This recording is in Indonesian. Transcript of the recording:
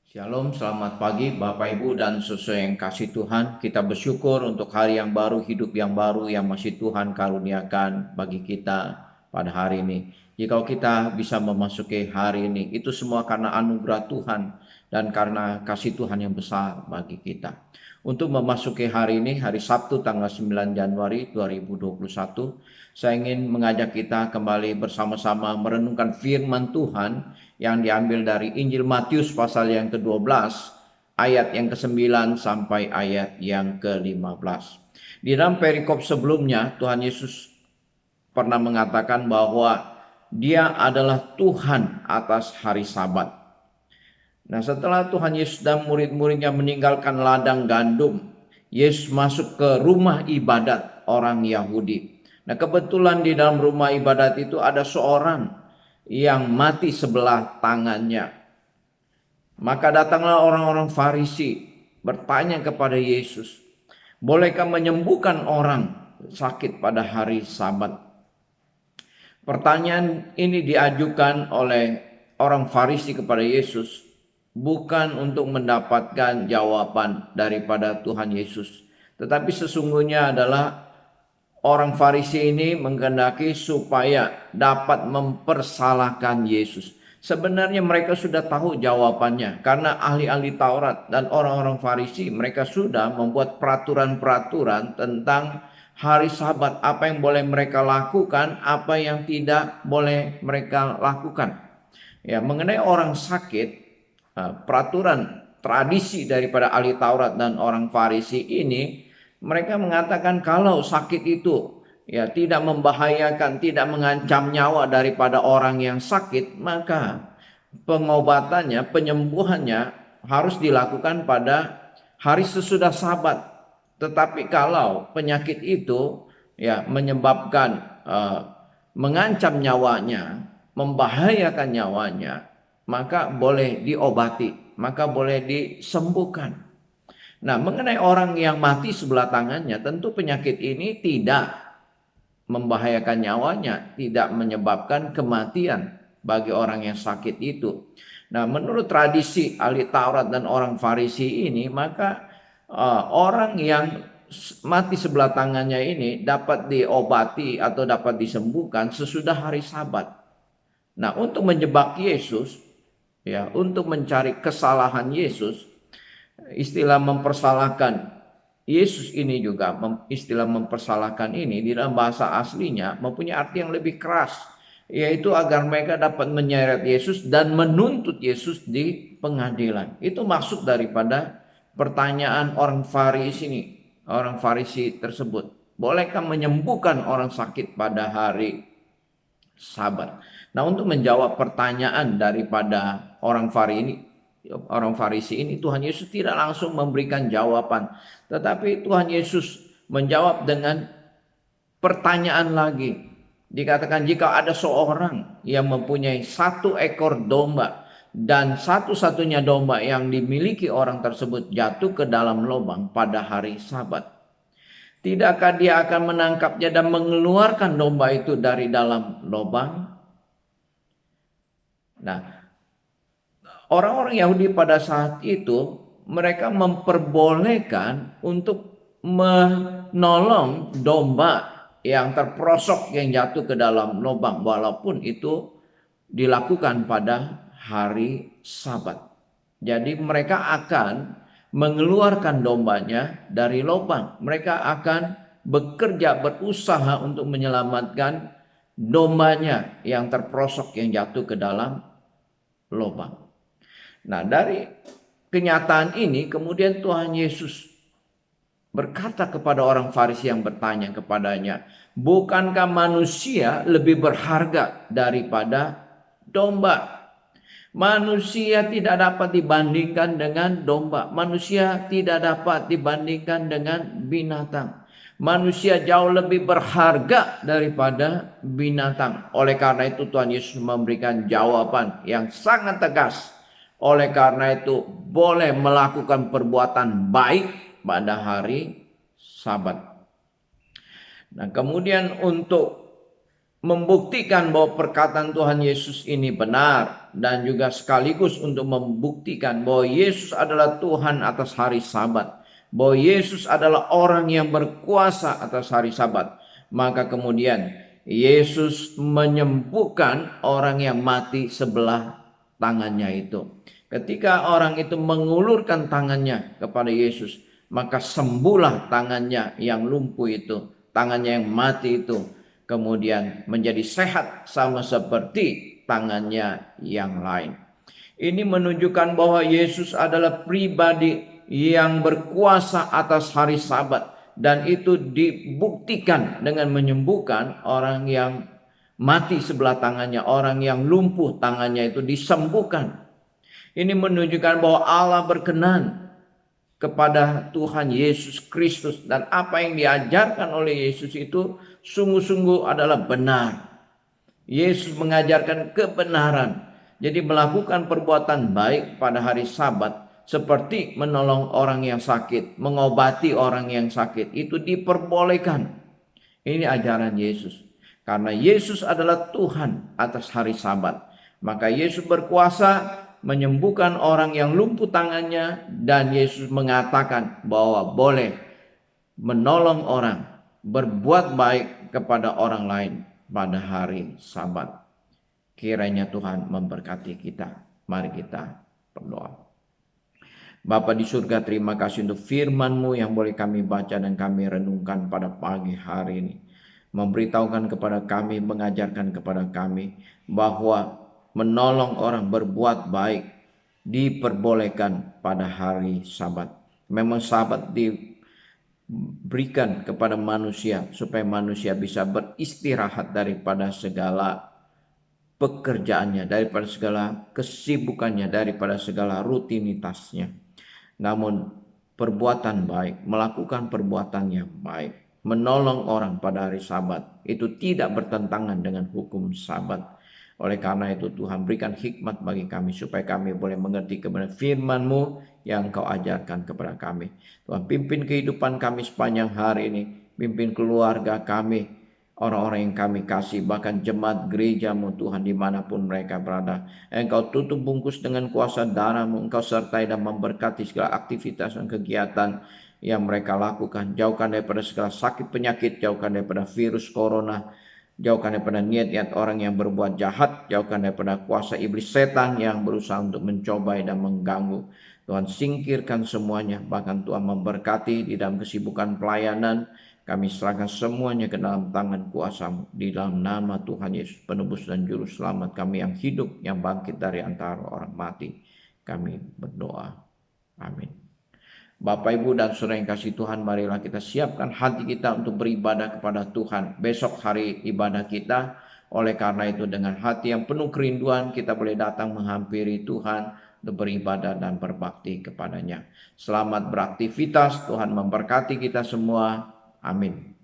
Shalom, selamat pagi Bapak Ibu dan saudara yang kasih Tuhan. Kita bersyukur untuk hari yang baru, hidup yang baru yang masih Tuhan karuniakan bagi kita pada hari ini. Jika kita bisa memasuki hari ini, itu semua karena anugerah Tuhan dan karena kasih Tuhan yang besar bagi kita. Untuk memasuki hari ini, hari Sabtu tanggal 9 Januari 2021, saya ingin mengajak kita kembali bersama-sama merenungkan firman Tuhan yang diambil dari Injil Matius pasal yang ke-12 ayat yang ke-9 sampai ayat yang ke-15. Di dalam perikop sebelumnya Tuhan Yesus pernah mengatakan bahwa Dia adalah Tuhan atas hari Sabat. Nah, setelah Tuhan Yesus dan murid-muridnya meninggalkan ladang gandum, Yesus masuk ke rumah ibadat orang Yahudi. Nah, kebetulan di dalam rumah ibadat itu ada seorang yang mati sebelah tangannya. Maka datanglah orang-orang Farisi bertanya kepada Yesus, "Bolehkah menyembuhkan orang sakit pada hari Sabat?" Pertanyaan ini diajukan oleh orang Farisi kepada Yesus bukan untuk mendapatkan jawaban daripada Tuhan Yesus, tetapi sesungguhnya adalah orang Farisi ini menghendaki supaya dapat mempersalahkan Yesus. Sebenarnya mereka sudah tahu jawabannya karena ahli-ahli Taurat dan orang-orang Farisi mereka sudah membuat peraturan-peraturan tentang hari Sabat, apa yang boleh mereka lakukan, apa yang tidak boleh mereka lakukan. Ya, mengenai orang sakit, peraturan tradisi daripada ahli Taurat dan orang Farisi ini, mereka mengatakan kalau sakit itu ya tidak membahayakan, tidak mengancam nyawa daripada orang yang sakit, maka pengobatannya, penyembuhannya harus dilakukan pada hari sesudah Sabat. Tetapi kalau penyakit itu ya menyebabkan mengancam nyawanya, membahayakan nyawanya, maka boleh diobati, maka boleh disembuhkan. Nah, mengenai orang yang mati sebelah tangannya, tentu penyakit ini tidak membahayakan nyawanya, tidak menyebabkan kematian bagi orang yang sakit itu. Nah, menurut tradisi ahli Taurat dan orang Farisi ini, maka orang yang mati sebelah tangannya ini dapat diobati atau dapat disembuhkan sesudah hari Sabat. Nah, untuk menjebak Yesus, ya, untuk mencari kesalahan Yesus, istilah mempersalahkan Yesus ini juga, istilah mempersalahkan ini di dalam bahasa aslinya mempunyai arti yang lebih keras, yaitu agar mereka dapat menyeret Yesus dan menuntut Yesus di pengadilan. Itu maksud daripada pertanyaan orang Farisi ini, orang Farisi tersebut. Bolehkah menyembuhkan orang sakit pada hari Sabat? Nah, untuk menjawab pertanyaan daripada orang Farisi ini, Tuhan Yesus tidak langsung memberikan jawaban, tetapi Tuhan Yesus menjawab dengan pertanyaan lagi. Dikatakan jika ada seorang yang mempunyai 1 ekor domba dan satu-satunya domba yang dimiliki orang tersebut jatuh ke dalam lubang pada hari Sabat, tidakkah dia akan menangkapnya dan mengeluarkan domba itu dari dalam lubang? Nah, orang-orang Yahudi pada saat itu mereka memperbolehkan untuk menolong domba yang terperosok yang jatuh ke dalam lubang walaupun itu dilakukan pada hari Sabat. Jadi mereka akan mengeluarkan dombanya dari lubang. Mereka akan bekerja, berusaha untuk menyelamatkan dombanya yang terperosok yang jatuh ke dalam lubang. Nah, dari kenyataan ini kemudian Tuhan Yesus berkata kepada orang Farisi yang bertanya kepadanya, "Bukankah manusia lebih berharga daripada domba?" Manusia tidak dapat dibandingkan dengan domba. Manusia tidak dapat dibandingkan dengan binatang. Manusia jauh lebih berharga daripada binatang. Oleh karena itu Tuhan Yesus memberikan jawaban yang sangat tegas. Oleh karena itu boleh melakukan perbuatan baik pada hari Sabat. Nah, kemudian untuk membuktikan bahwa perkataan Tuhan Yesus ini benar, dan juga sekaligus untuk membuktikan bahwa Yesus adalah Tuhan atas hari Sabat, bahwa Yesus adalah orang yang berkuasa atas hari Sabat. Maka kemudian Yesus menyembuhkan orang yang mati sebelah tangannya itu. Ketika orang itu mengulurkan tangannya kepada Yesus, maka sembuhlah tangannya yang lumpuh itu, tangannya yang mati itu, kemudian menjadi sehat sama seperti tangannya yang lain. Ini menunjukkan bahwa Yesus adalah pribadi yang berkuasa atas hari Sabat, dan itu dibuktikan dengan menyembuhkan orang yang mati sebelah tangannya, orang yang lumpuh tangannya itu disembuhkan. Ini menunjukkan bahwa Allah berkenan kepada Tuhan Yesus Kristus, dan apa yang diajarkan oleh Yesus itu sungguh-sungguh adalah benar. Yesus mengajarkan kebenaran. Jadi melakukan perbuatan baik pada hari Sabat seperti menolong orang yang sakit, mengobati orang yang sakit, itu diperbolehkan. Ini ajaran Yesus. Karena Yesus adalah Tuhan atas hari Sabat, maka Yesus berkuasa menyembuhkan orang yang lumpuh tangannya, dan Yesus mengatakan bahwa boleh menolong orang, berbuat baik kepada orang lain pada hari Sabat. Kiranya Tuhan memberkati kita. Mari kita berdoa. Bapa di surga, terima kasih untuk firman-Mu yang boleh kami baca dan kami renungkan pada pagi hari ini. Memberitahukan kepada kami, mengajarkan kepada kami bahwa menolong orang, berbuat baik diperbolehkan pada hari Sabat. Memang Sabat diberikan kepada manusia supaya manusia bisa beristirahat daripada segala pekerjaannya, daripada segala kesibukannya, daripada segala rutinitasnya. Namun perbuatan baik, melakukan perbuatan yang baik, menolong orang pada hari Sabat, itu tidak bertentangan dengan hukum Sabat. Oleh karena itu Tuhan berikan hikmat bagi kami supaya kami boleh mengerti kebenaran firman-Mu yang Kau ajarkan kepada kami. Tuhan pimpin kehidupan kami sepanjang hari ini, pimpin keluarga kami, orang-orang yang kami kasih, bahkan jemaat gereja-Mu Tuhan dimanapun mereka berada. Engkau tutup bungkus dengan kuasa darah-Mu, Engkau sertai dan memberkati segala aktivitas dan kegiatan yang mereka lakukan. Jauhkan daripada segala sakit penyakit, jauhkan daripada virus corona, jauhkan daripada niat-niat orang yang berbuat jahat, jauhkan daripada kuasa iblis setan yang berusaha untuk mencobai dan mengganggu. Tuhan singkirkan semuanya, bahkan Tuhan memberkati di dalam kesibukan pelayanan. Kami serahkan semuanya ke dalam tangan kuasa-Mu. Di dalam nama Tuhan Yesus, penebus dan juru selamat kami yang hidup, yang bangkit dari antara orang mati, kami berdoa. Amin. Bapak, Ibu, dan Saudara yang kasih Tuhan, marilah kita siapkan hati kita untuk beribadah kepada Tuhan. Besok hari ibadah kita. Oleh karena itu dengan hati yang penuh kerinduan kita boleh datang menghampiri Tuhan untuk beribadah dan berbakti kepadanya. Selamat beraktivitas, Tuhan memberkati kita semua. Amin.